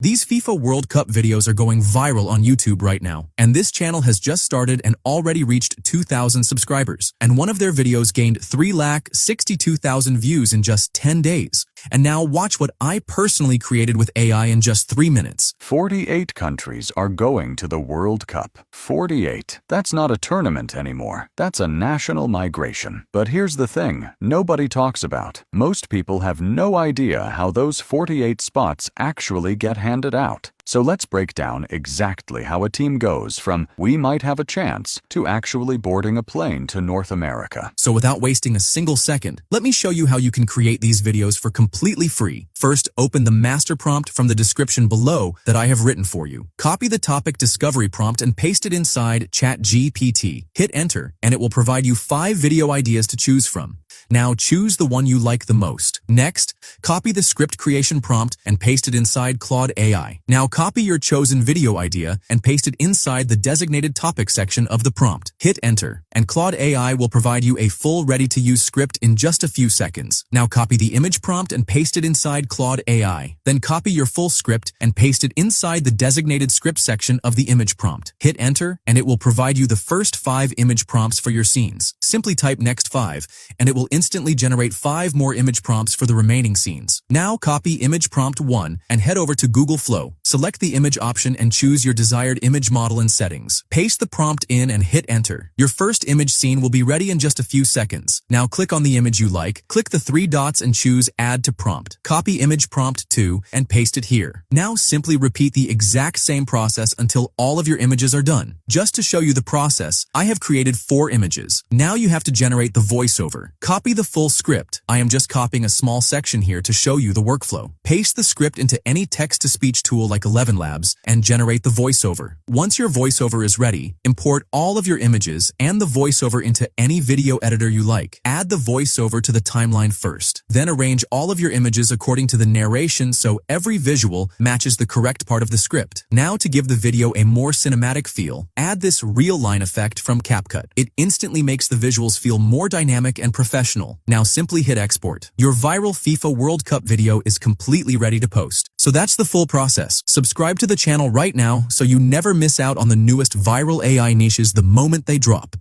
These FIFA World Cup videos are going viral on YouTube right now, and this channel has just started and already reached 2,000 subscribers, and one of their videos gained 3,62,000 views in just 10 days. And now watch what I personally created with AI in just 3 minutes. 48 countries are going to the World Cup. 48. That's not a tournament anymore. That's a national migration. But here's the thing nobody talks about. Most people have no idea how those 48 spots actually get handed out. So let's break down exactly how a team goes from "we might have a chance" to actually boarding a plane to North America. So without wasting a single second, let me show you how you can create these videos for completely free. First, open the master prompt from the description below that I have written for you. Copy the topic discovery prompt and paste it inside ChatGPT. Hit enter, and it will provide you 5 video ideas to choose from. Now choose the one you like the most. Next, copy the script creation prompt and paste it inside Claude AI. Now copy your chosen video idea and paste it inside the designated topic section of the prompt. Hit enter, and Claude AI will provide you a full ready-to-use script in just a few seconds. Now copy the image prompt and paste it inside Claude AI. Then copy your full script and paste it inside the designated script section of the image prompt. Hit enter, and it will provide you the first 5 image prompts for your scenes. Simply type next 5, and it will instantly generate 5 more image prompts for the remaining scenes. Now copy image prompt 1 and head over to Google Flow. Select the image option and choose your desired image model and settings. Paste the prompt in and hit enter. Your first image scene will be ready in just a few seconds. Now click on the image you like, click the 3 dots and choose Add to Prompt. Copy image prompt 2 and paste it here. Now simply repeat the exact same process until all of your images are done. Just to show you the process, I have created 4 images. Now you have to generate the voiceover. Copy the full script. I am just copying a small section here to show you the workflow. Paste the script into any text-to-speech tool like 11 Labs and generate the voiceover. Once your voiceover is ready, import all of your images and the voiceover into any video editor you like. Add the voiceover to the timeline first. Then arrange all of your images according to the narration so every visual matches the correct part of the script. Now to give the video a more cinematic feel, add this real line effect from CapCut. It instantly makes the visuals feel more dynamic and professional. Now simply hit export. Your viral FIFA World Cup video is completely ready to post. So that's the full process. Subscribe to the channel right now so you never miss out on the newest viral AI niches the moment they drop.